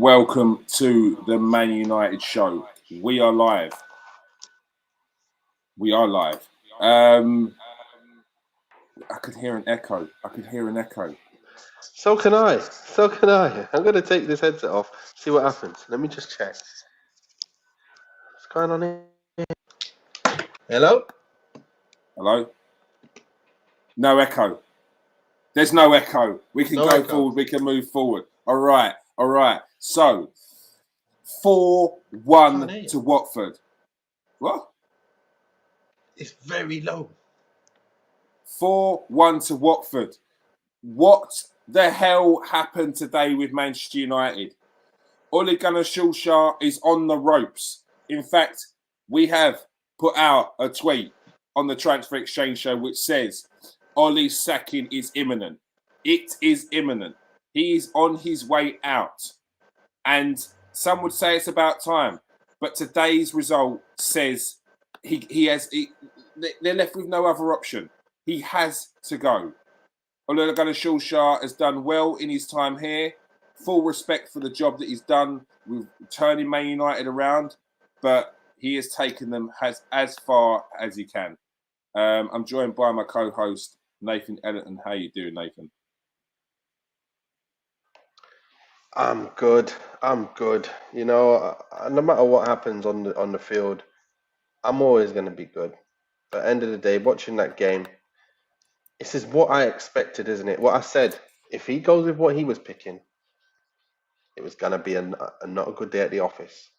welcome to the Man United show. We are live. I could hear an echo. So can I. I'm going to take this headset off, see what happens. Let me just check. What's going on here? Hello? Hello? No echo. There's no echo. We can go forward. We can move forward. All right. So, 4-1 to Watford. What? It's very low. 4-1 to Watford. What the hell happened today with Manchester United? Ole Gunnar Solskjaer is on the ropes. In fact, we have put out a tweet on the Transfer Exchange show which says Ole's sacking is imminent. It is imminent. He is on his way out. And some would say it's about time. But today's result says they're left with no other option. He has to go. Ole Gunnar Solskjaer has done well in his time here. Full respect for the job that he's done with turning Man United around, but he has taken them as far as he can. I'm joined by my co-host, Nathan Ellington. How you doing, Nathan? I'm good. You know, no matter what happens on the field, I'm always going to be good. But at the end of the day, watching that game, this is what I expected, isn't it? What I said, if he goes with what he was picking, it was going to be not a good day at the office.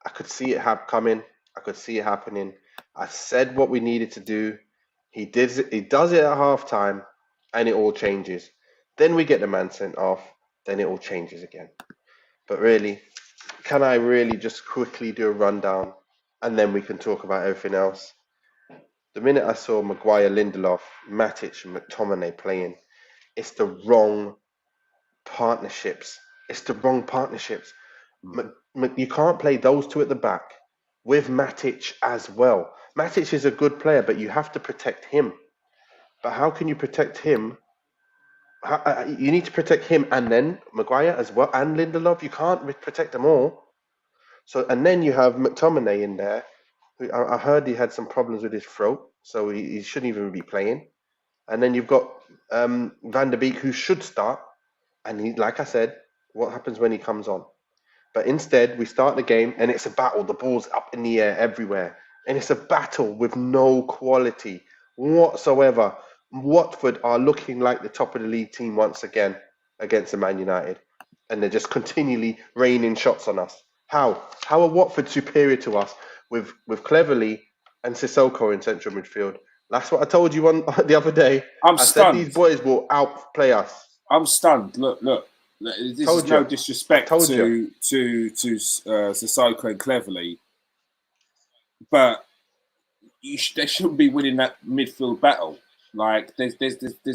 I could see it coming. I could see it happening. I said what we needed to do. He does it at halftime, and it all changes. Then we get the man sent off. Then it all changes again. But really, can I really just quickly do a rundown, and then we can talk about everything else? The minute I saw Maguire, Lindelof, Matic, and McTominay playing, it's the wrong partnerships. You can't play those two at the back with Matic as well. Matic is a good player, but you have to protect him. But how can you protect him? You need to protect him and then Maguire as well and Lindelof. You can't protect them all. So, and then you have McTominay in there. I heard he had some problems with his throat, so he shouldn't even be playing. And then you've got Van der Beek, who should start. And he, like I said, what happens when he comes on? But instead, we start the game, and it's a battle. The ball's up in the air everywhere. And it's a battle with no quality whatsoever. Watford are looking like the top of the league team once again against the Man United. And they're just continually raining shots on us. How are Watford superior to us with Cleverley and Sissoko in central midfield? That's what I told you on the other day. I said these boys will outplay us. I'm stunned. Look. This is no disrespect to Sissoko and Cleverley, but they shouldn't be winning that midfield battle. Like there's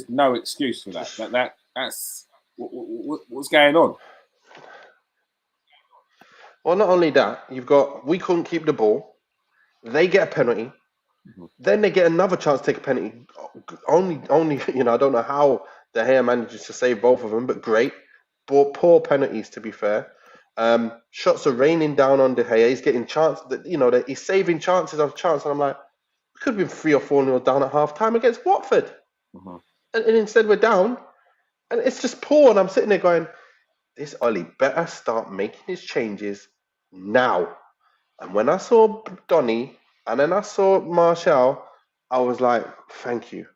no excuse for that. That's what's going on. Well, not only that, we couldn't keep the ball. They get a penalty. Mm-hmm. Then they get another chance to take a penalty. Only I don't know how De Gea manages to save both of them, but great. But poor penalties, to be fair. Shots are raining down on De Gea. He's getting chances that he's saving chances of chance, and I'm like, we could have been 3 or 4-0 down at half time against Watford, and instead we're down, and it's just poor. And I'm sitting there going, this Ollie better start making his changes now. And when I saw Donny and then I saw Martial, I was like, thank you.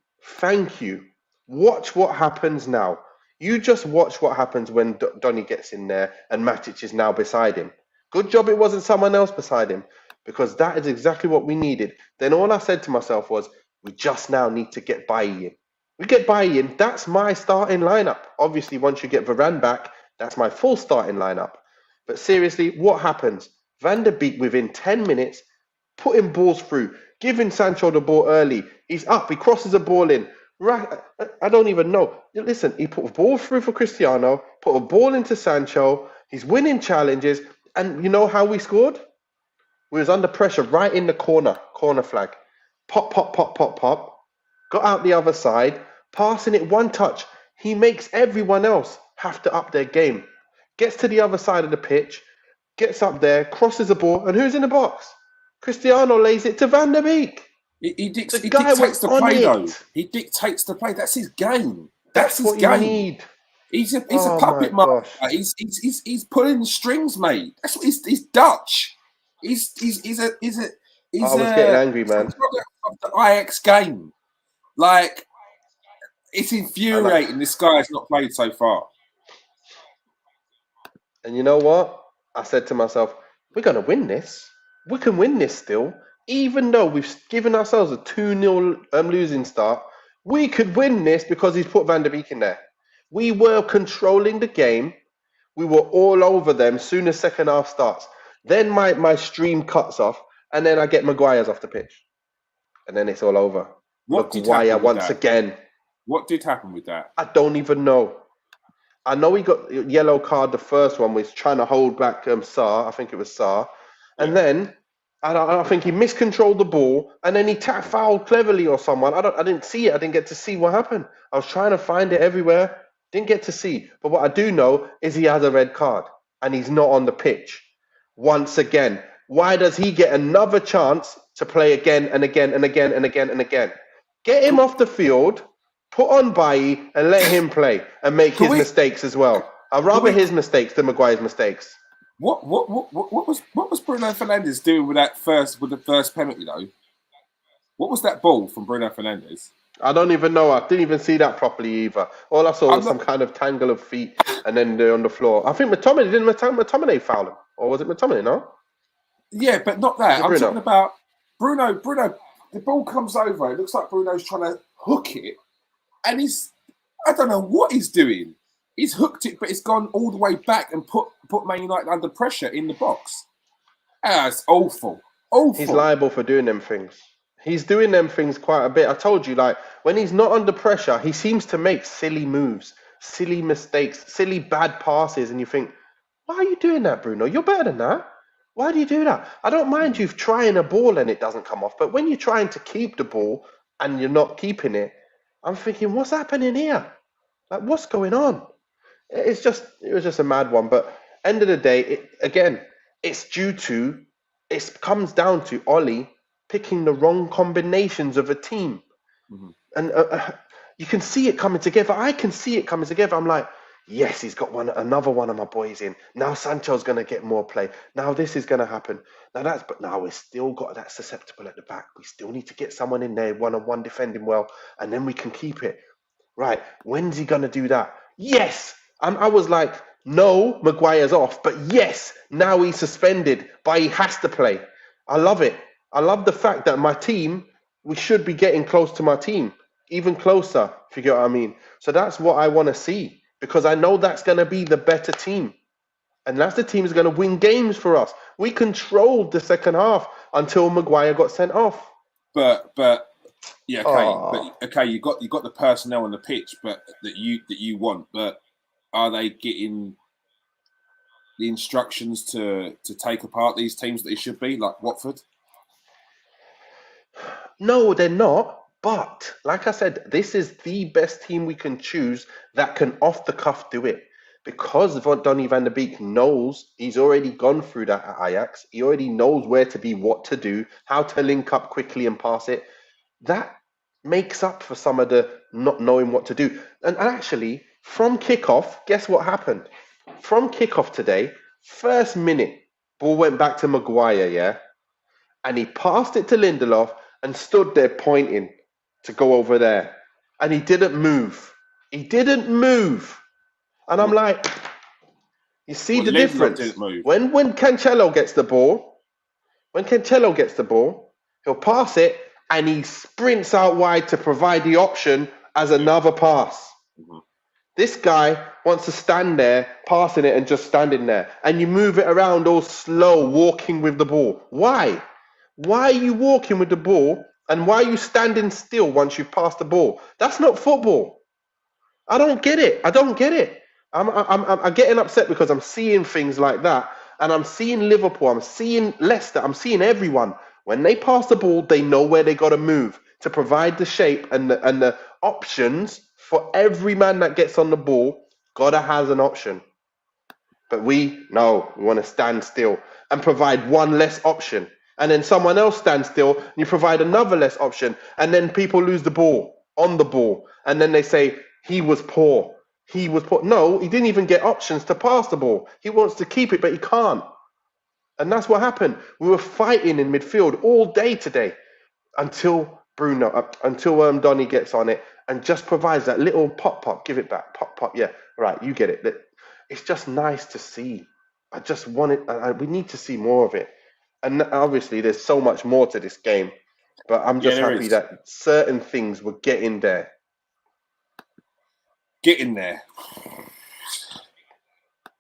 Watch what happens now. You just watch what happens when Donny gets in there and Matic is now beside him. Good job it wasn't someone else beside him, because that is exactly what we needed. Then all I said to myself was, we just now need to get Bailly in. We get Bailly in, that's my starting lineup. Obviously, once you get Varane back, that's my full starting lineup. But seriously, what happens? Van der Beek, within 10 minutes, putting balls through, giving Sancho the ball early. He's up, he crosses the ball in. I don't even know. Listen, he put a ball through for Cristiano, put a ball into Sancho. He's winning challenges. And you know how we scored? We was under pressure right in the corner flag. Pop. Got out the other side, passing it one touch. He makes everyone else have to up their game. gets to the other side of the pitch, gets up there, crosses the ball, and who's in the box? Cristiano lays it to Van der Beek. He The guy was dictates the on play, though. it. He dictates the play. That's his game. That's his what you game. need. He's a Oh puppet my master. gosh. He's pulling the strings, mate. That's what he's Dutch. He's I was getting angry, man. Of the Ajax game. Like, it's infuriating. This guy has not played so far. And you know what? I said to myself, we're going to win this. We can win this still. Even though we've given ourselves a 2-0 losing start, we could win this because he's put Van der Beek in there. We were controlling the game. We were all over them soon as second half starts. Then my stream cuts off, and then I get Maguire's off the pitch. And then it's all over. Maguire once again. What did happen with that? I don't even know. I know he got a yellow card. The first one was trying to hold back Sarr. I think it was Sarr. And then I think he miscontrolled the ball, and then he fouled cleverly or someone. I didn't see it. I didn't get to see what happened. I was trying to find it everywhere. Didn't get to see. But what I do know is he has a red card, and he's not on the pitch. Once again. Why does he get another chance to play again and again and again and again and again? Get him off the field, put on Bailly, and let him play and make his mistakes as well. I'd rather his mistakes than Maguire's mistakes. What was Bruno Fernandes doing with the first penalty though? What was that ball from Bruno Fernandes? I don't even know. I didn't even see that properly either. All I saw was some kind of tangle of feet, and then they're on the floor. I think McTominay foul him, or was it McTominay? No. Yeah, but not that. I'm talking about Bruno. The ball comes over. It looks like Bruno's trying to hook it, and I don't know what he's doing. He's hooked it, but it's gone all the way back and put Man United under pressure in the box. It's awful. Awful. He's liable for doing them things. He's doing them things quite a bit. I told you, like, when he's not under pressure, he seems to make silly moves, silly mistakes, silly bad passes, and you think, why are you doing that, Bruno? You're better than that. Why do you do that? I don't mind you trying a ball and it doesn't come off, but when you're trying to keep the ball and you're not keeping it, I'm thinking, what's happening here? Like, what's going on? It was just a mad one. But end of the day, it comes down to Ollie picking the wrong combinations of a team. Mm-hmm. And you can see it coming together. I can see it coming together. I'm like, yes, he's got another one of my boys in. Now Sancho's going to get more play. Now this is going to happen. Now we've still got that susceptible at the back. We still need to get someone in there, one-on-one defending well, and then we can keep it. Right, when's he going to do that? Yes! I was like, no, Maguire's off, but yes, now he's suspended, but he has to play. I love it. I love the fact that my team, we should be getting close to my team, even closer, if you get what I mean. So that's what I want to see, because I know that's going to be the better team. And that's the team that's going to win games for us. We controlled the second half until Maguire got sent off. But yeah, okay, you got the personnel on the pitch, but that you want, but are they getting the instructions to take apart these teams that they should be, like Watford? No, they're not. But like I said, this is the best team we can choose that can off the cuff do it. Because Donny van der Beek knows, he's already gone through that at Ajax. He already knows where to be, what to do, how to link up quickly and pass it. That makes up for some of the not knowing what to do. And actually, from kickoff, guess what happened? From kickoff today, first minute, ball went back to Maguire, yeah? And he passed it to Lindelof and stood there pointing to go over there. And he didn't move. He didn't move. And I'm like, you see the difference? When Cancelo gets the ball, he'll pass it and he sprints out wide to provide the option as another pass. Mm-hmm. This guy wants to stand there, passing it and just standing there. And you move it around all slow, walking with the ball. Why? Why are you walking with the ball and why are you standing still once you've passed the ball? That's not football. I don't get it. I'm getting upset because I'm seeing things like that. And I'm seeing Liverpool, I'm seeing Leicester, I'm seeing everyone. When they pass the ball, they know where they got to move to provide the shape and the options for every man that gets on the ball. Gotta has an option. But we want to stand still and provide one less option. And then someone else stands still and you provide another less option. And then people lose the ball on the ball. And then they say, he was poor. He was poor. No, he didn't even get options to pass the ball. He wants to keep it, but he can't. And that's what happened. We were fighting in midfield all day today until Donny gets on it and just provides that little pop, give it back, pop. Yeah, right, you get it. It's just nice to see. I just want it. We need to see more of it. And obviously, there's so much more to this game. But I'm just happy that certain things were getting there. Getting there.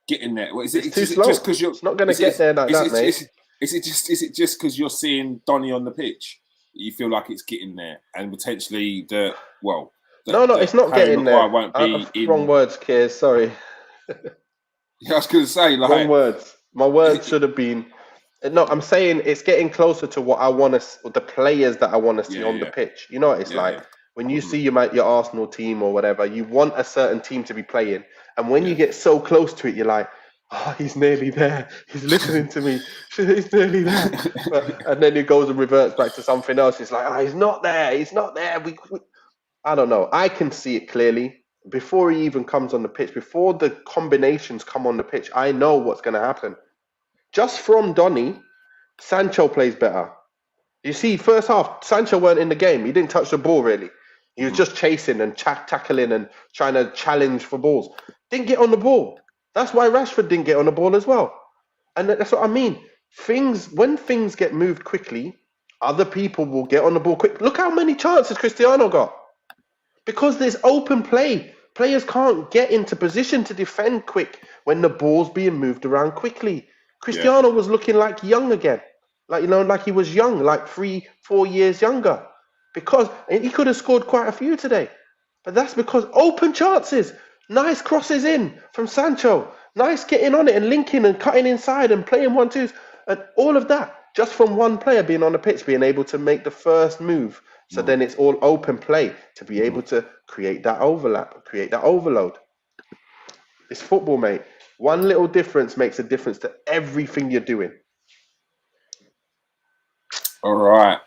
Well, is it too slow? Just because you're? It's not going to get there like that, mate. Is it just because you're seeing Donny on the pitch? You feel like it's getting there, and potentially no, it's not getting there. Won't be wrong words, Kiers. Sorry. I was going to say wrong words. My words should have been. No, I'm saying it's getting closer to what I want to, the players that I want to see on the pitch. You know what it's like when you see your Arsenal team or whatever. You want a certain team to be playing, and when you get so close to it, you're like, oh, he's nearly there. He's listening to me. He's nearly there. And then it goes and reverts back to something else. It's like, oh, he's not there. He's not there. I don't know. I can see it clearly before he even comes on the pitch. Before the combinations come on the pitch, I know what's going to happen. Just from Donny, Sancho plays better. You see, first half, Sancho weren't in the game. He didn't touch the ball, really. He was just chasing and tackling and trying to challenge for balls. Didn't get on the ball. That's why Rashford didn't get on the ball as well. And that's what I mean. When things get moved quickly, other people will get on the ball quick. Look how many chances Cristiano got. Because there's open play. Players can't get into position to defend quick when the ball's being moved around quickly. Cristiano was looking like young again. Like he was young, like 3-4 years younger. Because he could have scored quite a few today. But that's because open chances. Nice crosses in from Sancho. Nice getting on it and linking and cutting inside and playing 1-2s. And all of that just from one player being on the pitch, being able to make the first move. So then it's all open play to be able to create that overlap, create that overload. It's football, mate. One little difference makes a difference to everything you're doing. All right.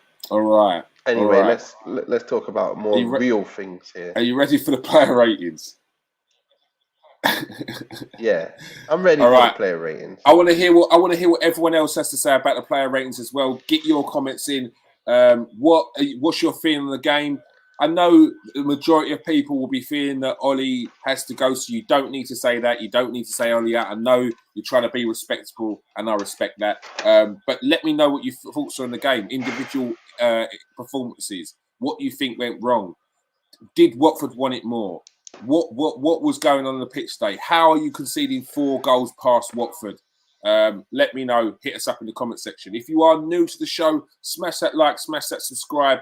Anyway, let's talk about more real things here. Are you ready for the player ratings? Yeah, I'm ready for the player ratings. I want to hear what everyone else has to say about the player ratings as well. Get your comments in. What's your feeling of the game? I know the majority of people will be feeling that Ollie has to go, so you don't need to say that. You don't need to say Ollie out. I know you're trying to be respectable, and I respect that. But let me know what your thoughts are on the game, individual performances, what you think went wrong. Did Watford want it more? What was going on the pitch today? How are you conceding 4 goals past Watford? Let me know. Hit us up in the comment section. If you are new to the show, smash that like, smash that subscribe.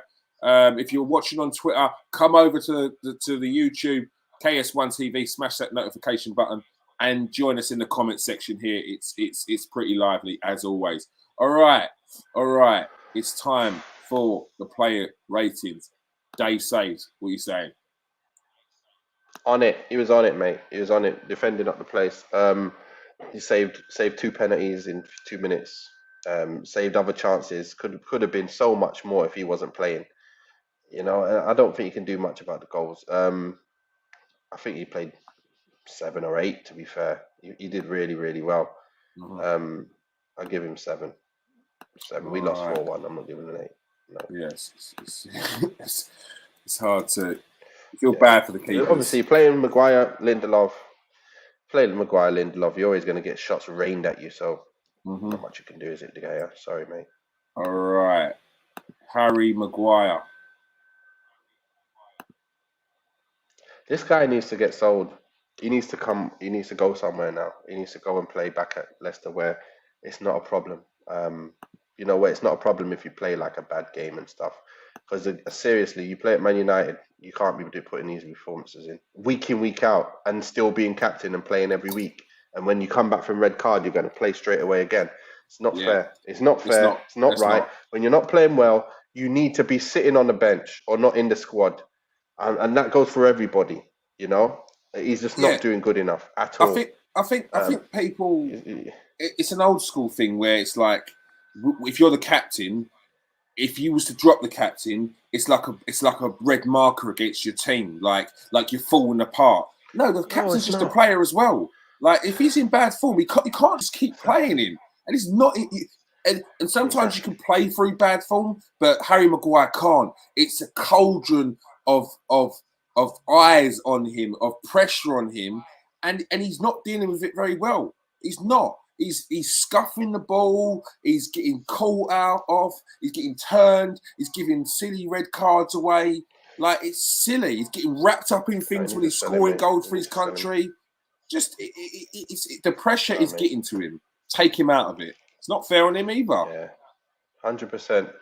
If you're watching on Twitter, come over to the YouTube KS1 TV, smash that notification button, and join us in the comment section here. It's pretty lively as always. All right. It's time for the player ratings. Dave Saves, what are you saying? On it. He was on it, mate. He was on it, defending up the place. He saved 2 penalties in 2 minutes. Saved other chances. Could have been so much more if he wasn't playing. You know, I don't think you can do much about the goals. I think he played 7 or 8, to be fair. He did really, really well. I'll give him 7. 7. We lost 4-1. I'm not giving him an 8. No. Yes, it's hard to feel bad for the keepers. Obviously, playing Maguire, Lindelof, you're always going to get shots rained at you. So not much you can do, is it, De Gea? Sorry, mate. All right, Harry Maguire. This guy needs to get sold. He needs to go somewhere now. He needs to go and play back at Leicester, where it's not a problem. You know, where it's not a problem if you play like a bad game and stuff. Because seriously, you play at Man United, you can't be putting these performances in week out and still being captain and playing every week. And when you come back from red card, you're going to play straight away again. It's not fair. It's not fair. It's not right. When you're not playing well, you need to be sitting on the bench or not in the squad. And that goes for everybody, you know? He's just not doing good enough at all. I think people. y- It's an old school thing where it's like, if you're the captain, if you was to drop the captain, it's like a red marker against your team, like you're falling apart. No, the no, captain's it's just a not. player as well. Like if he's in bad form, you can't just keep playing him, and it's not. And sometimes you Exactly. can play through bad form, but Harry Maguire can't. It's a cauldron of eyes on him, of pressure on him, and he's not dealing with it very well. He's not. He's scuffing the ball. He's getting caught out of. He's getting turned. He's giving silly red cards away. Like it's silly. He's getting wrapped up in No, you things need when to he's sell him, scoring mate. goals You for need his to sell him. country. Just the pressure No, is mate. getting to him. Take him out of it. It's not fair on him either. Yeah, 100%.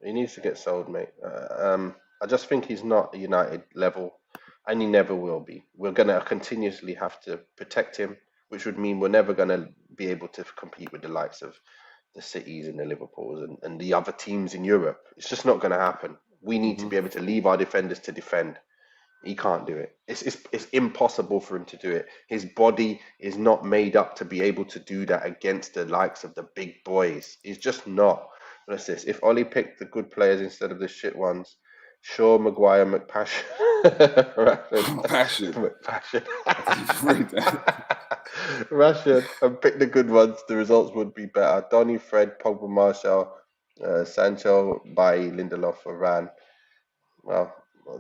He needs to get sold, mate. I just think he's not a United level, and he never will be. We're gonna continuously have to protect him, which would mean we're never gonna be able to compete with the likes of the Cities and the Liverpools and the other teams in Europe. It's just not gonna happen. We need to Mm-hmm. be able to leave our defenders to defend. He can't do it. It's impossible for him to do it. His body is not made up to be able to do that against the likes of the big boys. He's just not. What's this? If Ollie picked the good players instead of the shit ones, Shaw, Maguire, McPassion, Passion. McPassion, I didn't even read that. Rashford, and pick the good ones, the results would be better. Donny, Fred, Pogba, Marshall, Sancho, Bailly, Lindelof, Varane. Well,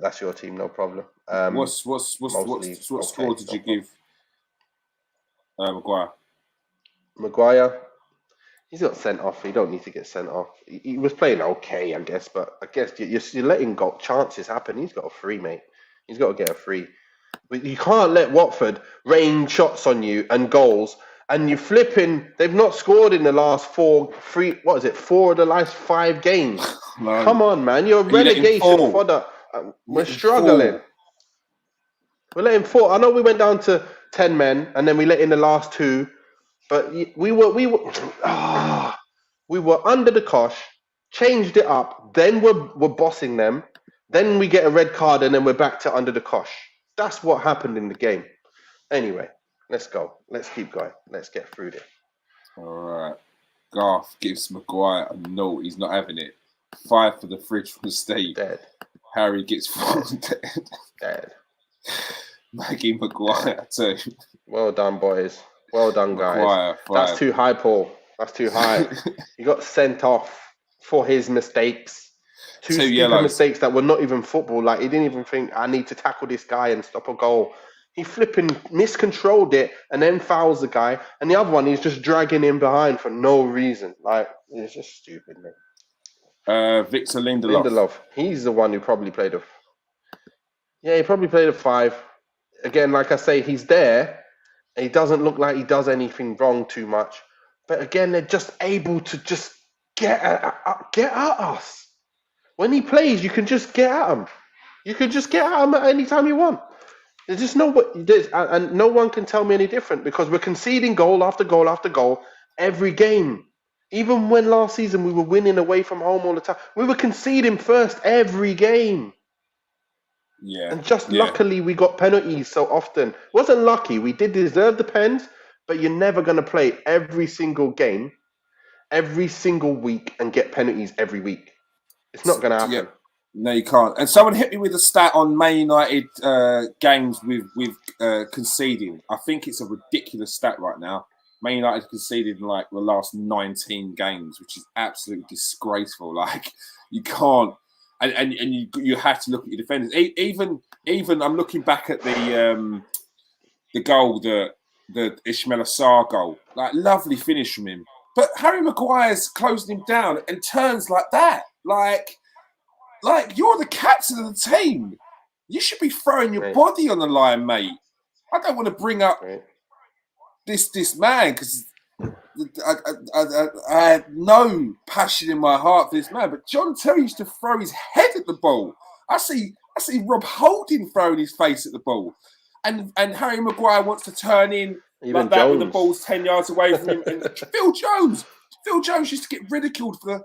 that's your team, no problem. What Mostly score okay, did no you problem. give Maguire? Maguire, he's got sent off. He don't need to get sent off. He was playing okay, I guess, but I guess you're letting chances happen. He's got a free, mate. He's got to get a free. But you can't let Watford rain shots on you and goals, and you're flipping. They've not scored in the last four of the last 5 games. No. Come on, man. You're Are you letting relegation fall? fodder. We're Letting struggling. fall. We're letting fall. I know we went down to 10 men, and then we let in the last 2. But we were we were under the cosh, changed it up, then we're bossing them, then we get a red card, and then we're back to under the cosh. That's what happened in the game. Anyway, let's go. Let's keep going. Let's get through this. All right. Garth gives Maguire a note. He's not having it. 5 for the fridge from Steve. Dead. Harry gets 4. Dead. Maggie Maguire 2. Well done, boys. Well done, guys. Maguire 5. That's too high, Paul. That's too high. He got sent off for his mistakes. 2 stupid yellows. mistakes that were not even football. Like, he didn't even think, I need to tackle this guy and stop a goal. He flipping miscontrolled it and then fouls the guy. And the other one, he's just dragging him behind for no reason. Like, it's just stupid, man. Victor Lindelof. He's the one who probably played a... Yeah, he probably played a 5. Again, like I say, he's there. And he doesn't look like he does anything wrong too much. But again, they're just able to just get at us. When he plays, you can just get at him. You can just get at him at any time you want. There's just and no one can tell me any different because we're conceding goal after goal after goal every game. Even when last season we were winning away from home all the time, we were conceding first every game. Yeah. And just luckily we got penalties so often. It wasn't lucky. We did deserve the pens, but you're never going to play every single game, every single week, and get penalties every week. It's not going to happen. Yeah. No, you can't. And someone hit me with a stat on Man United games with conceding. I think it's a ridiculous stat right now. Man United conceded in like the last 19 games, which is absolutely disgraceful. Like you can't, and you have to look at your defenders. Even I'm looking back at the goal, the Ismail Assar goal. Like lovely finish from him, but Harry Maguire's closing him down and turns like that. Like you're the captain of the team. You should be throwing your body on the line, mate. I don't want to bring up this man because I had no passion in my heart for this man. But John Terry used to throw his head at the ball. I see Rob Holding throwing his face at the ball, and Harry Maguire wants to turn in Even like that Jones. when the ball's 10 yards away from him. And Phil Jones used to get ridiculed for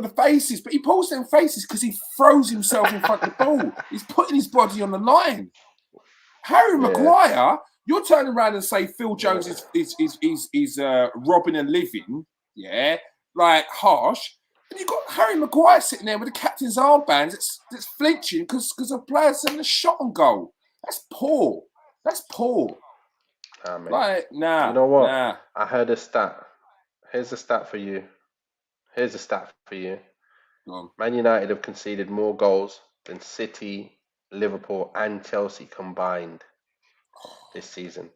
the faces, but he pulls them faces because he throws himself in front of the ball. He's putting his body on the line. Harry Maguire, You're turning around and say Phil Jones is robbing a living, yeah, like harsh. And you've got Harry Maguire sitting there with the captain's armband that's flinching because a player's having a shot on goal. That's poor. That's poor. Like, nah. You know what? Nah. I heard a stat. Here's a stat for you. Man United have conceded more goals than City, Liverpool, and Chelsea combined this season.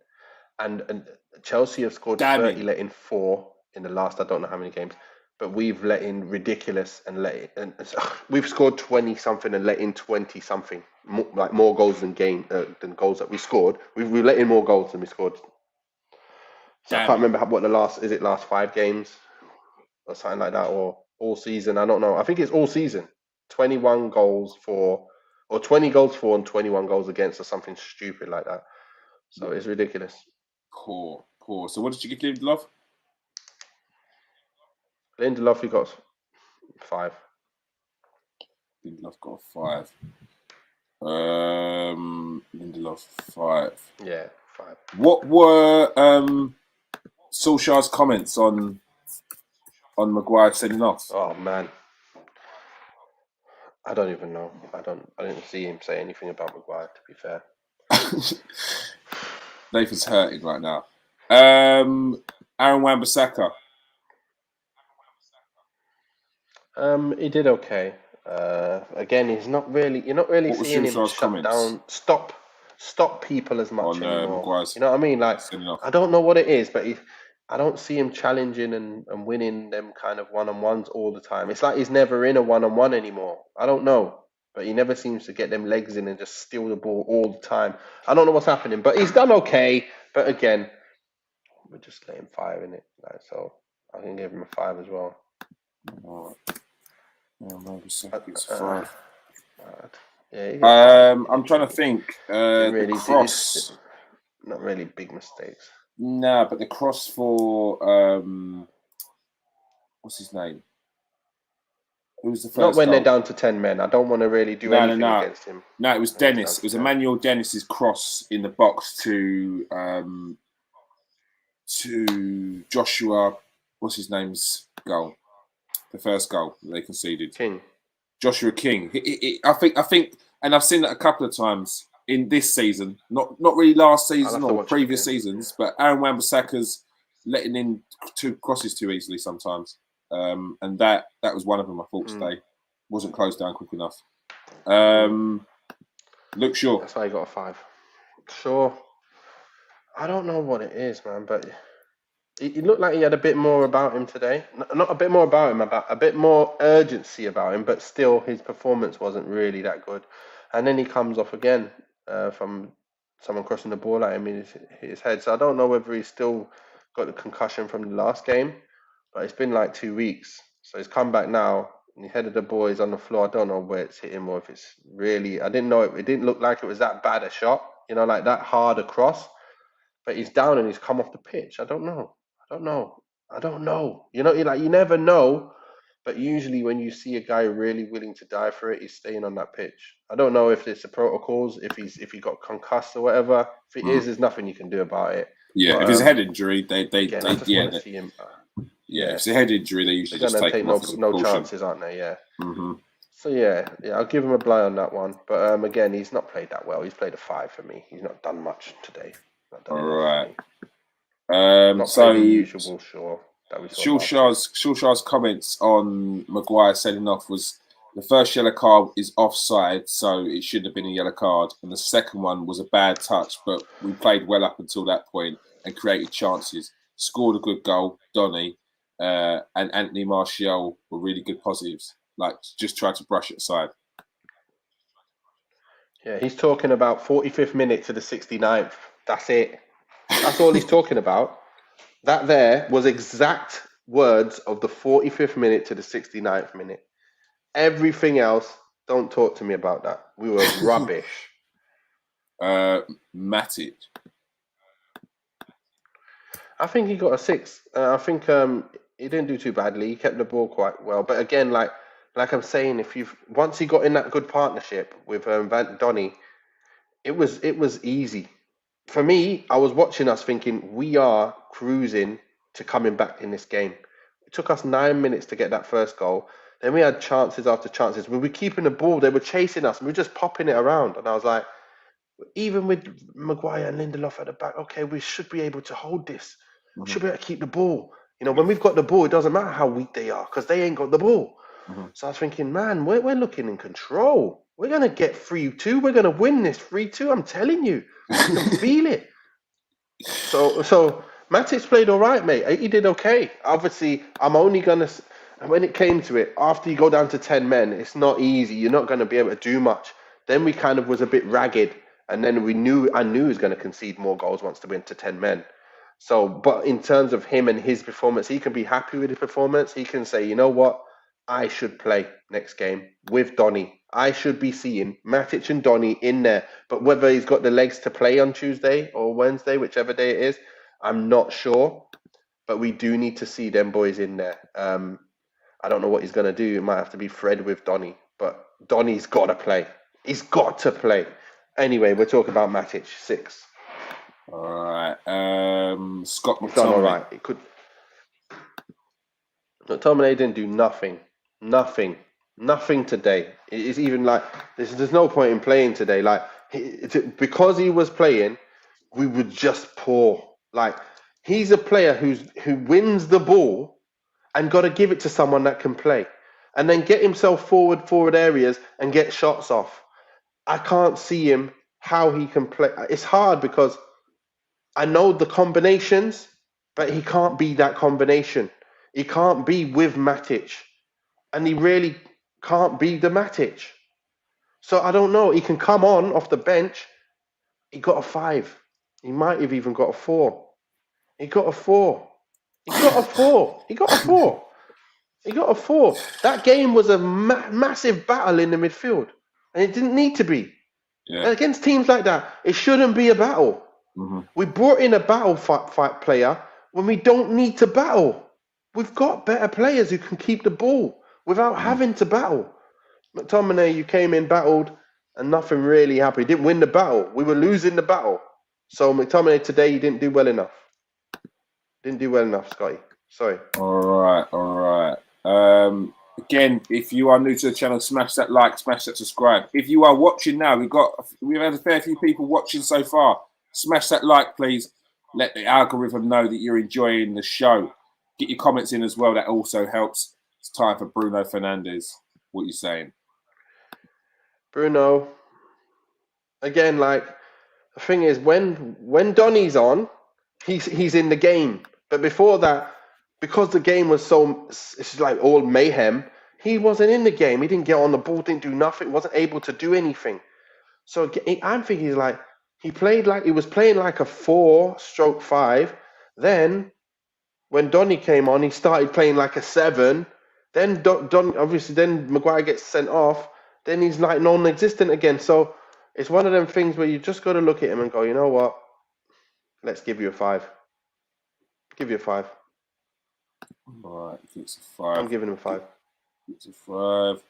And Chelsea have scored 30, let in 4 in the last, I don't know how many games, but we've let in ridiculous and we've scored 20 something and let in 20 something, like more goals than goals that we scored. We've let in more goals than we scored. So I can't remember what the last 5 games or something like that, or all season. I don't know. I think it's all season. 21 goals for, or 20 goals for and 21 goals against, or something stupid like that. So it's ridiculous. Poor. So what did you give Lindelof? Lindelof, he got 5. Lindelof got 5. Lindelof 5. Yeah, 5. What were Solskjaer's comments on Maguire sending off? Oh man, I don't even know. I didn't see him say anything about Maguire, to be fair. Nathan's hurting right now. Aaron Wan-Bissaka. He did okay. Again, you're not really seeing him shut down, stop people as much anymore. You know what I mean? Like, I don't know what it is, but I don't see him challenging and winning them kind of one-on-ones all the time. It's like he's never in a one-on-one anymore. I don't know, but he never seems to get them legs in and just steal the ball all the time. I don't know what's happening, but he's done okay. But again, we're just letting 5 in it, like, so I can give him a 5 as well. I'm trying to think. Really, the cross, not really big mistakes. Nah, but the cross for what's his name? Who was the first? Not when they're down to 10 men. I don't want to really do anything against him. No, it was Dennis. It was Emmanuel Dennis's cross in the box to Joshua. What's his name's goal? The first goal they conceded. Joshua King. I think, and I've seen that a couple of times in this season. Not really last season or previous seasons, but Aaron Wan-Bissaka's letting in 2 crosses too easily sometimes. And that was one of them. I thought today wasn't closed down quick enough. Luke Shaw. That's why he got a 5. Shaw. I don't know what it is, man, but he looked like he had a bit more about him today. Not a bit more about him, about a bit more urgency about him, but still his performance wasn't really that good. And then he comes off again from someone crossing the ball at him in his head. So I don't know whether he's still got the concussion from the last game, but it's been like 2 weeks. So he's come back now and he headed the ball, he's on the floor. I don't know where it's hit him or if it's really, I didn't know, it didn't look like it was that bad a shot, like that hard a cross. But he's down and he's come off the pitch. I don't know. You never know. But usually when you see a guy really willing to die for it, he's staying on that pitch. I don't know if it's the protocols, if he got concussed or whatever. If it is, there's nothing you can do about it. Yeah, if it's a head injury, they see him. If it's a head injury, they usually just take him off no chances, aren't they? Yeah. Mm-hmm. So yeah, I'll give him a bly on that one. But again, he's not played that well. He's played a 5 for me. He's not done much today. All right. So the usual Solskjaer's comments on Maguire sending off was the first yellow card is offside, so it should have been a yellow card, and the second one was a bad touch, but we played well up until that point and created chances, scored a good goal. Donny and Anthony Martial were really good positives. Like, just tried to brush it aside. Yeah, he's talking about 45th minute to the 69th. That's it. That's all he's talking about. That there was exact words of the 45th minute to the 69th minute. Everything else, don't talk to me about that. We were rubbish. Matic. I think he got a 6. I think he didn't do too badly. He kept the ball quite well. But again, like I'm saying, once he got in that good partnership with Donny, it was easy. for me, I was watching us thinking we are cruising to coming back in this game. It took us 9 minutes to get that first goal. Then we had chances after chances. We were keeping the ball. They were chasing us. And we were just popping it around. And I was like, even with Maguire and Lindelof at the back, okay, we should be able to hold this. We should be able to keep the ball. You know, when we've got the ball, it doesn't matter how weak they are because they ain't got the ball. So I was thinking, man, we're looking in control. We're going to get 3-2. We're going to win this 3-2. I'm telling you. I can feel it. So Matic played all right, mate. He did okay. Obviously, I'm only going to... When it came to it, after you go down to 10 men, it's not easy. You're not going to be able to do much. Then we kind of was a bit ragged. And then I knew he was going to concede more goals once they went to 10 men. So, but in terms of him and his performance, he can be happy with his performance. He can say, you know what? I should play next game with Donny. I should be seeing Matic and Donny in there. But whether he's got the legs to play on Tuesday or Wednesday, whichever day it is, I'm not sure. But we do need to see them boys in there. I don't know what he's going to do. It might have to be Fred with Donny. But Donny's got to play. He's got to play. Anyway, we're talking about Matic, 6. All right. Scott He's done all McTominay. right. It could. McTominay didn't do nothing. Nothing today. It's even like there's no point in playing today. Like because he was playing, we were just poor. Like he's a player who wins the ball and got to give it to someone that can play, and then get himself forward areas and get shots off. I can't see him how he can play. It's hard because I know the combinations, but he can't be that combination. He can't be with Matic, and he really can't be the Matic. So I don't know. He can come on off the bench. He got a 5. He might have even got a 4. He got a 4. He got a 4. He got a 4. He got a 4. That game was a massive battle in the midfield, and it didn't need to be. Yeah. Against teams like that, it shouldn't be a battle. We brought in a battle fight player when we don't need to battle. We've got better players who can keep the ball without having to battle. McTominay, you came in, battled, and nothing really happened. He didn't win the battle. We were losing the battle. So McTominay today, you didn't do well enough. Didn't do well enough, Scotty. Sorry. All right. Again, if you are new to the channel, smash that like, smash that subscribe. If you are watching now, we've had a fair few people watching so far. Smash that like, please. Let the algorithm know that you're enjoying the show. Get your comments in as well. That also helps. It's time for Bruno Fernandes. What are you saying? Bruno. Again, like the thing is, when Donny's on, he's in the game. But before that, because the game was it's like all mayhem, he wasn't in the game. He didn't get on the ball, didn't do nothing, wasn't able to do anything. So I'm thinking he was playing like a 4/5. Then when Donny came on, he started playing like a 7. Then obviously then Maguire gets sent off. Then he's like non-existent again. So it's one of them things where you just got to look at him and go, you know what? Let's give you a 5. Give you a 5. All right, it's a 5. I'm giving him a 5. It's a 5.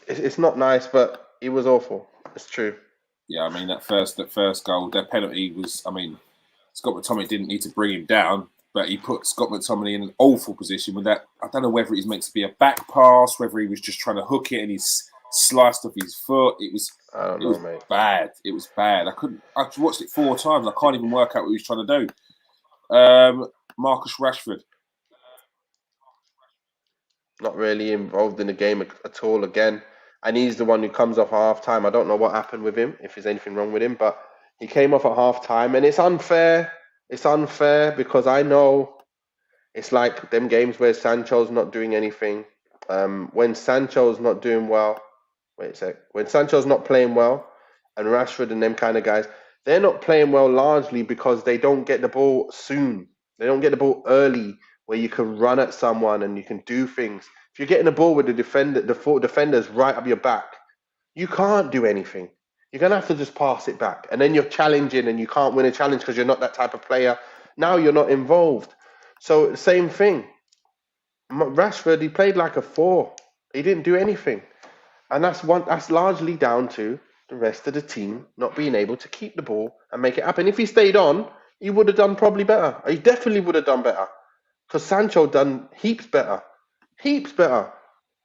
It's not nice, but it was awful. It's true. Yeah, I mean that first goal, that penalty was. I mean, Scott McTominay didn't need to bring him down, but he put Scott McTominay in an awful position with that. I don't know whether it was meant to be a back pass, whether he was just trying to hook it and he's sliced off his foot. I don't know, mate. Bad. It was bad. I watched it 4 times. I can't even work out what he was trying to do. Marcus Rashford. Not really involved in the game at all again. And he's the one who comes off at half time. I don't know what happened with him, if there's anything wrong with him, but he came off at half time. And it's unfair. It's unfair because I know it's like them games where Sancho's not doing anything. When Sancho's not doing well, wait a sec. When Sancho's not playing well, and Rashford and them kind of guys, they're not playing well largely because they don't get the ball soon. They don't get the ball early where you can run at someone and you can do things. If you're getting the ball with the 4 defenders right up your back, you can't do anything. You're going to have to just pass it back. And then you're challenging and you can't win a challenge because you're not that type of player. Now you're not involved. So same thing. Rashford, he played like a 4. He didn't do anything. And that's largely down to the rest of the team not being able to keep the ball and make it happen. If he stayed on, he would have done probably better. He definitely would have done better. Because Sancho done heaps better. Heaps better.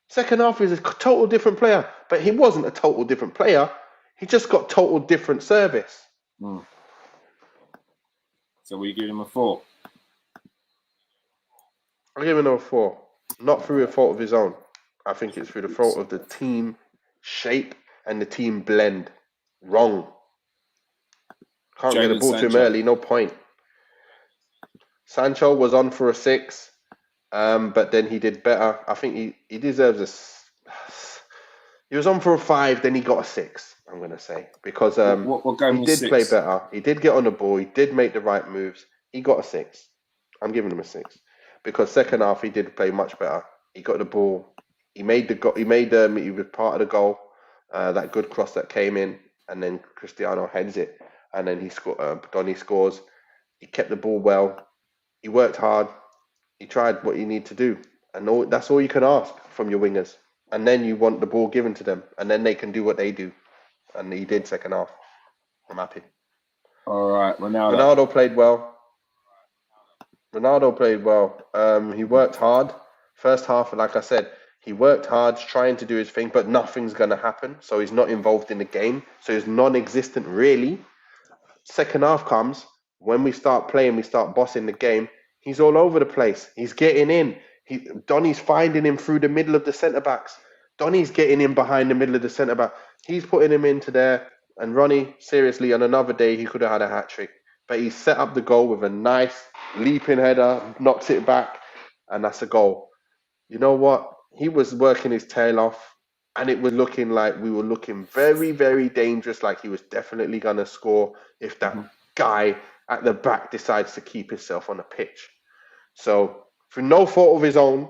Second half, he was a total different player. But he wasn't a total different player. He just got total different service. So we give him a 4. I'll give him a 4. Not through a fault of his own. I think it's through the fault of the team shape and the team blend. Wrong. Can't get the ball to him early, no point. Sancho was on for a 6, but then he did better. I think he deserves a... He was on for a 5, then he got a 6, I'm going to say. Because he did play better. He did get on the ball. He did make the right moves. He got a 6. I'm giving him a 6. Because second half, he did play much better. He got the ball. He made the goal. He was part of the goal. That good cross that came in, and then Cristiano heads it, and then he scored. Donny scores. He kept the ball well. He worked hard. He tried what you need to do, and that's all you can ask from your wingers. And then you want the ball given to them, and then they can do what they do. And he did second half. I'm happy. All right, Ronaldo played well. He worked hard. First half, like I said, he worked hard trying to do his thing, but nothing's going to happen. So he's not involved in the game. So he's non-existent, really. Second half comes, when we start playing, we start bossing the game, he's all over the place. He's getting in. Donny's finding him through the middle of the centre-backs. Donny's getting in behind the middle of the centre-back. He's putting him into there. And Ronnie, seriously, on another day, he could have had a hat-trick. But he set up the goal with a nice leaping header, knocks it back, and that's a goal. You know what? He was working his tail off, and it was looking like we were looking very, very dangerous, like he was definitely going to score if that guy at the back decides to keep himself on the pitch. So, for no fault of his own,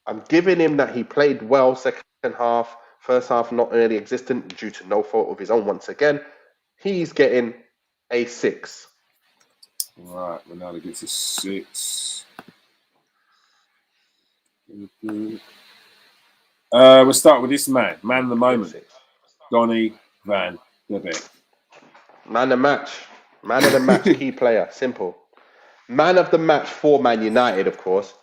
I'm giving him that he played well second half. First half not really existent due to no fault of his own once again. He's getting a 6. Right, Ronaldo gets a 6. We'll start with this man of the moment, Donny van de Beek. Man of the match, key player, simple. Man of the match for Man United, of course.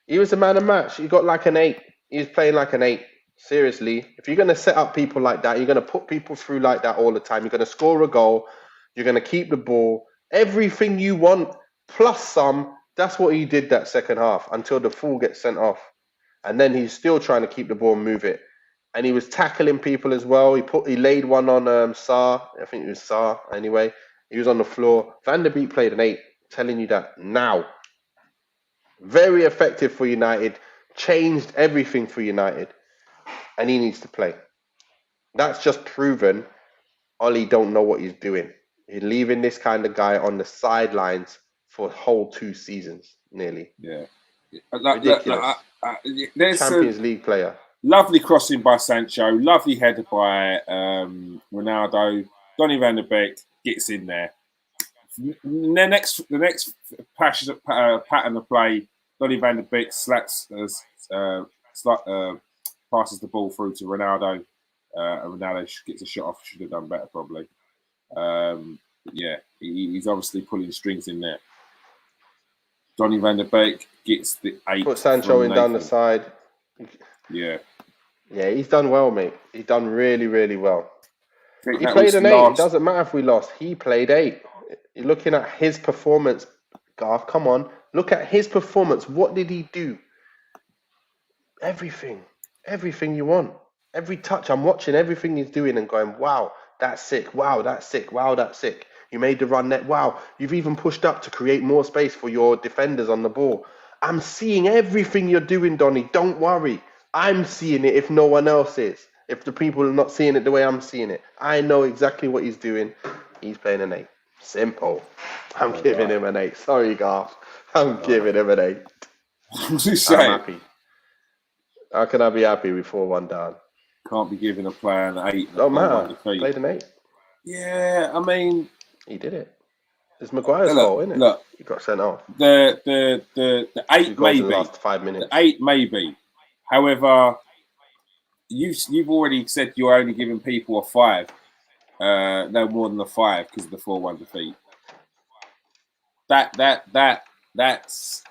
He was a man of match. He got like an 8. He was playing like an 8. Seriously, if you're going to set up people like that, you're going to put people through like that all the time. You're going to score a goal. You're going to keep the ball. Everything you want, plus some. That's what he did that second half until the fool gets sent off. And then he's still trying to keep the ball and move it. And he was tackling people as well. He laid one on Sarr. I think it was Sarr anyway. He was on the floor. Van der Beek played an 8. Telling you that now. Very effective for United. Changed everything for United. And he needs to play. That's just proven Ollie don't know what he's doing. He's leaving this kind of guy on the sidelines for a whole 2 seasons, nearly. Yeah. Ridiculous. There's Champions League player. Lovely crossing by Sancho. Lovely header by Ronaldo. Donny van der Beek gets in there. The next pattern of play, Donny van der Beek passes the ball through to Ronaldo. And Ronaldo gets a shot off. Should have done better, probably. He's obviously pulling strings in there. Donny van der Beek gets the 8. Put Sancho in down the side. Yeah. Yeah, he's done well, mate. He's done really, really well. He played an 8. It doesn't matter if we lost. He played 8. You're looking at his performance. Garth, come on. Look at his performance. What did he do? Everything. Everything you want. Every touch. I'm watching everything he's doing and going, wow, that's sick. Wow, that's sick. Wow, that's sick. You made the run net. Wow, you've even pushed up to create more space for your defenders on the ball. I'm seeing everything you're doing, Donny. Don't worry. I'm seeing it if no one else is. If the people are not seeing it the way I'm seeing it. I know exactly what he's doing. He's playing an 8. Simple. I'm giving him an 8. Sorry, Garth. I'm giving him an 8. What's he saying? I'm happy. How can I be happy with 4-1 down? Can't be giving a player an 8. Don't matter. Played an 8. Yeah, I mean... He did it. It's Maguire's fault, isn't it? Look, he got sent off. The 8 maybe. The last 5 minutes. The 8 maybe. However, you've already said you're only giving people a 5. no more than a 5 because of the 4-1 defeat. That's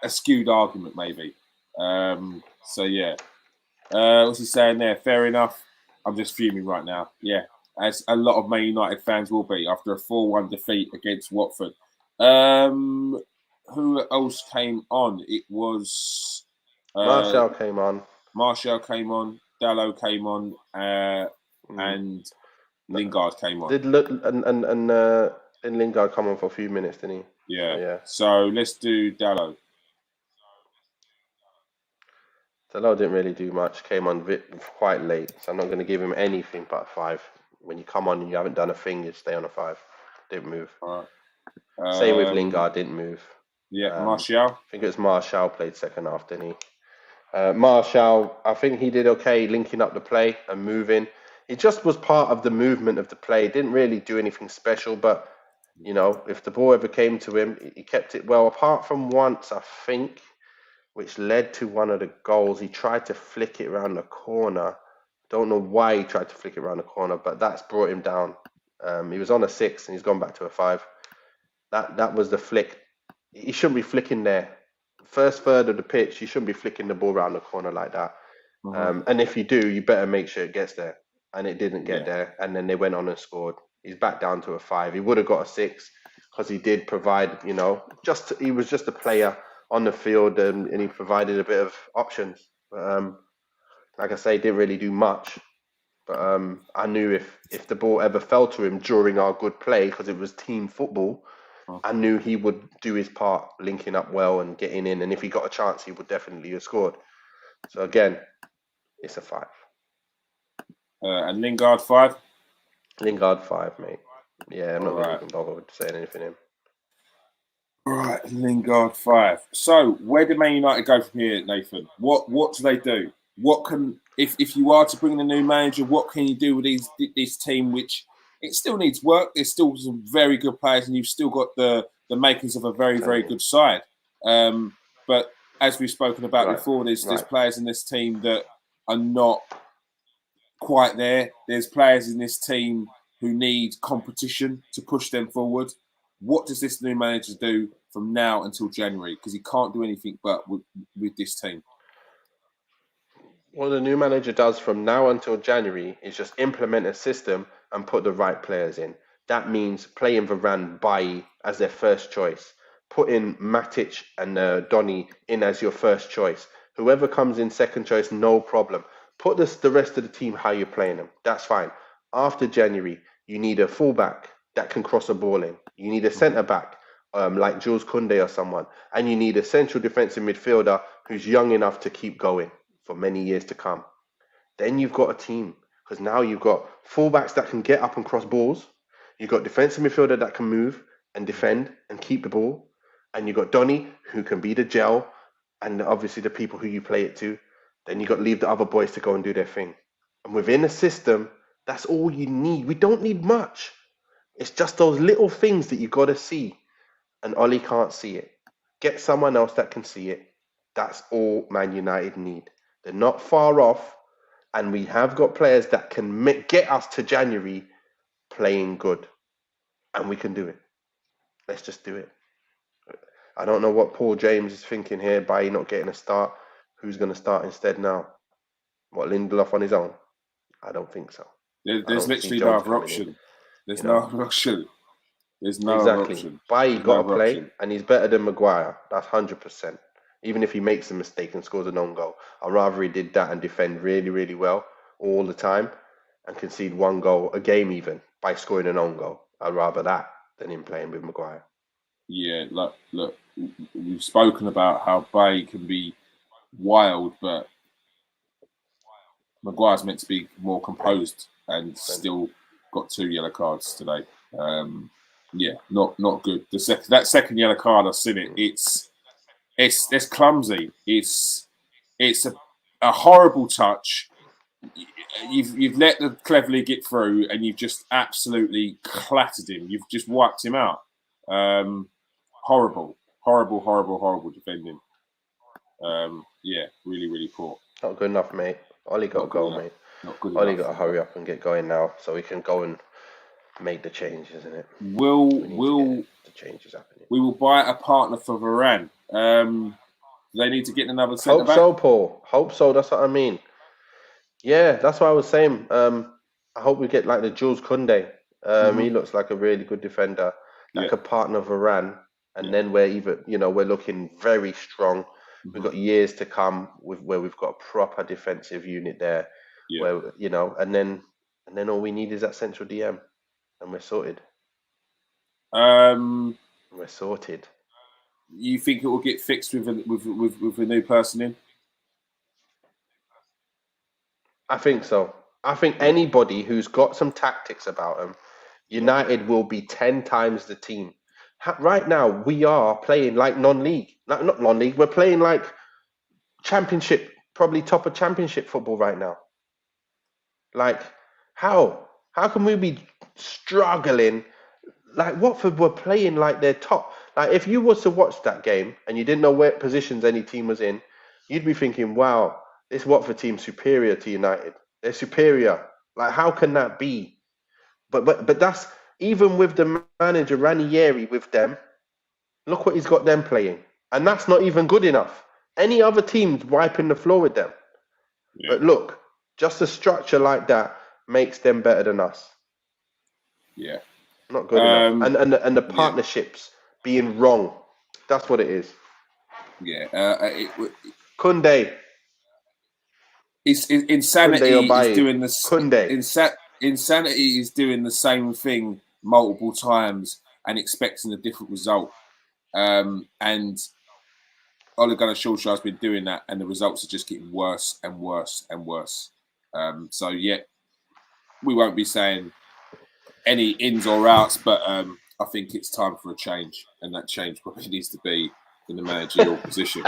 a skewed argument, maybe. So yeah. What's he saying there? Fair enough. I'm just fuming right now. Yeah, as a lot of Man United fans will be after a 4-1 defeat against Watford. Who else came on? It was Martial came on. Martial came on. Dallo came on, and Lingard came on. Did Lingard come on for a few minutes, didn't he? Yeah. So let's do Dallo. Dallo didn't really do much. Came on quite late, so I'm not going to give him anything but a 5. When you come on and you haven't done a thing, you stay on a 5. Didn't move. All right. Same with Lingard, didn't move. Yeah, Martial. I think it was Martial played second half, didn't he? Martial, I think he did okay linking up the play and moving. It just was part of the movement of the play. Didn't really do anything special, but if the ball ever came to him, he kept it well. Apart from once, I think, which led to one of the goals, he tried to flick it around the corner. Don't know why he tried to flick it around the corner, but that's brought him down. He was on a 6 and he's gone back to a 5. That was the flick. He shouldn't be flicking there. First third of the pitch, you shouldn't be flicking the ball around the corner like that. And if you do, you better make sure it gets there. And it didn't get there. And then they went on and scored. He's back down to a 5. He would have got a 6 because he did provide, he was just a player on the field and he provided a bit of options. But like I say, didn't really do much. But I knew if the ball ever fell to him during our good play, because it was team football, I knew he would do his part, linking up well and getting in. And if he got a chance, he would definitely have scored. So again, it's a 5. And Lingard 5? Lingard 5, mate. Yeah, I'm not going to even bother with saying anything in. All right, Lingard 5. So where do Man United go from here, Nathan? What do they do? What can if you are to bring in a new manager, what can you do with this team, which it still needs work? There's still some very good players, and you've still got the makings of a very, very good side. But as we've spoken about before, there's players in this team that are not quite there. There's players in this team who need competition to push them forward. What does this new manager do from now until January? Because he can't do anything but with this team. What the new manager does from now until January is just implement a system and put the right players in. That means playing Varane, Bailly as their first choice. Put in Matic and Donny in as your first choice. Whoever comes in second choice, no problem. Put the rest of the team how you're playing them. That's fine. After January, you need a fullback that can cross a ball in. You need a centre-back like Jules Koundé or someone. And you need a central defensive midfielder who's young enough to keep going for many years to come. Then you've got a team, because now you've got fullbacks that can get up and cross balls. You've got defensive midfielder that can move and defend and keep the ball. And you've got Donny, who can be the gel, and obviously the people who you play it to. Then you've got to leave the other boys to go and do their thing. And within a system, that's all you need. We don't need much. It's just those little things that you've got to see. And Ollie can't see it. Get someone else that can see it. That's all Man United need. They're not far off, and we have got players that can get us to January playing good, and we can do it. Let's just do it. I don't know what Paul James is thinking here by not getting a start. Who's going to start instead now? What, Lindelof on his own? I don't think so. There's literally no other option. There's no other option. There's no other option. Bailly got to play, and he's better than Maguire. That's 100%. Even if he makes a mistake and scores an own goal, I'd rather he did that and defend really, really well all the time and concede one goal a game even by scoring an own goal. I'd rather that than him playing with Maguire. Yeah, look, we've spoken about how Bailly can be wild, but Maguire's meant to be more composed and still got 2 yellow cards today. Yeah, not good. That second yellow card, I've seen it. It's clumsy. It's a horrible touch. You've let the Cleverley get through, and you've just absolutely clattered him. You've just wiped him out. Horrible defending. Yeah, really, really poor. Not good enough, mate. Ollie got a goal, mate. Not good Only enough. got to hurry up and get going now, so we can go and make the changes, isn't it? Will We need to get the changes happening. we will buy a partner for Varane? They need to get another centre Hope back. so, Paul. Hope so. That's what I mean. Yeah, that's what I was saying. I hope we get like the Jules Koundé. He looks like a really good defender that could partner Varane, and then we're looking very strong. We've got years to come where we've got a proper defensive unit there, where and then all we need is that central DM, and we're sorted. We're sorted. You think it will get fixed with a new person in? I think so. I think anybody who's got some tactics about them, United will be 10 times the team. Right now, we are playing like non-league. Not non-league, we're playing like championship, probably top of championship football right now. Like, how? How can we be struggling? Like, Watford were playing like they're top. Like, if you was to watch that game and you didn't know what positions any team was in, you'd be thinking, wow, this Watford team's superior to United. They're superior. Like, how can that be? But that's even with the manager Ranieri with them. Look what he's got them playing, and that's not even good enough. Any other team's wiping the floor with them. But look, just a structure like that makes them better than us. Yeah, not good enough. And the partnerships being wrong. That's what it is. Yeah, Koundé. Insanity is doing this. Koundé. Insanity is doing the same thing multiple times and expecting a different result. And Ole Gunnar Solskjaer has been doing that, and the results are just getting worse and worse and worse. So yeah, we won't be saying any ins or outs, but I think it's time for a change, and that change probably needs to be in the managerial position.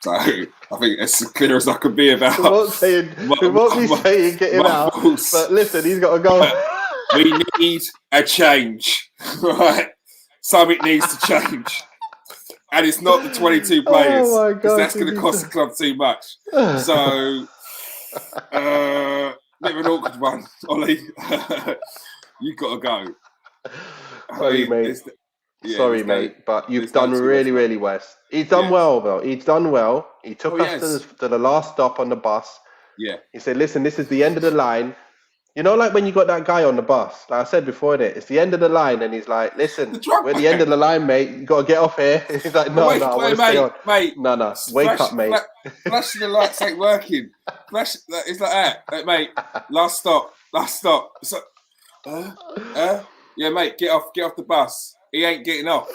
So I think it's as clear as I can be about. We won't be saying get him out, but listen, he's got to go. We need a change, right? Something needs to change, and it's not the 22 players, because that's going to cost the club too much. So, bit of an awkward one, Ollie. You've got to go. Sorry, mate. Sorry, mate, but you've done really, really well. He's done well, though. He's done well. He took us to the last stop on the bus. Yeah. He said, listen, this is the end of the line. You know, like when you got that guy on the bus, like I said before, it's the end of the line, and he's like, listen, we're at the end of the line, mate. You got to get off here. He's like, no, I want to stay on. Mate, no, wake up, mate. Flashing the lights ain't working. It's like that. Like, mate, last stop. So, yeah, mate, get off the bus. He ain't getting off.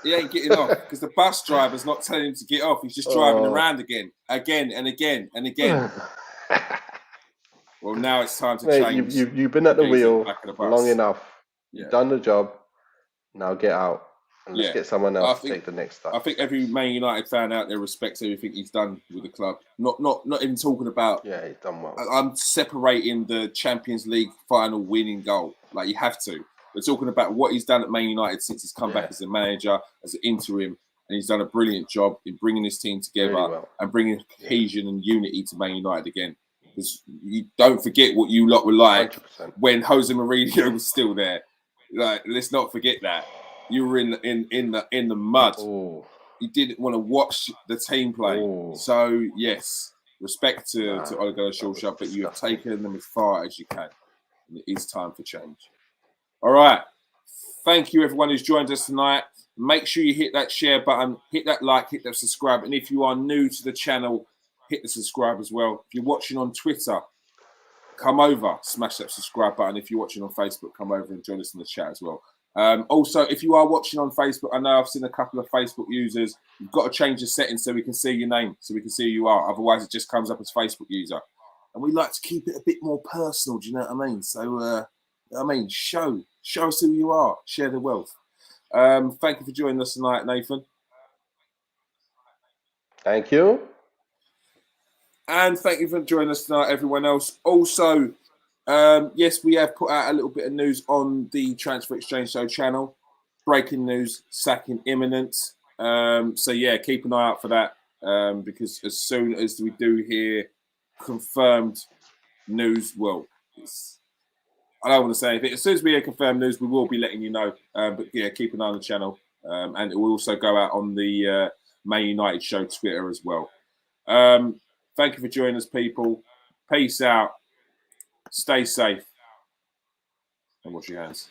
Because the bus driver's not telling him to get off. He's just driving around again and again. Well, now it's time to change. You've been at the wheel long enough. You've done the job. Now get out and let's get someone else to take the next step. I think every Man United fan out there respects everything he's done with the club. Not even talking about. Yeah, he's done well. I'm separating the Champions League final winning goal. Like, you have to. We're talking about what he's done at Man United since he's come back as a manager, as an interim, and he's done a brilliant job in bringing his team together and bringing cohesion and unity to Man United again. Because you don't forget what you lot were like 100%. When Jose Mourinho was still there. Like, let's not forget that you were in the mud. Ooh. You didn't want to watch the team play. Ooh. So yes, respect to Ole Gunnar Solskjaer, but you have taken them as far as you can. And it is time for change. All right. Thank you, everyone who's joined us tonight. Make sure you hit that share button, hit that like, hit that subscribe, and if you are new to the channel, hit the subscribe as well. If you're watching on Twitter, come over, smash that subscribe button. If you're watching on Facebook, come over and join us in the chat as well. Also, if you are watching on Facebook, I know I've seen a couple of Facebook users. You've got to change the settings so we can see your name, so we can see who you are. Otherwise, it just comes up as Facebook user. And we like to keep it a bit more personal. Do you know what I mean? So, show us who you are. Share the wealth. Thank you for joining us tonight, Nathan. Thank you. And thank you for joining us tonight, everyone else. Also, yes, we have put out a little bit of news on the Transfer Exchange Show channel. Breaking news, sacking imminent. So, yeah, keep an eye out for that, because as soon as we do hear confirmed news. Well, I don't want to say anything. As soon as we get confirmed news, we will be letting you know. But yeah, keep an eye on the channel. And it will also go out on the Man United Show Twitter as well. Thank you for joining us, people. Peace out. Stay safe. And wash your hands.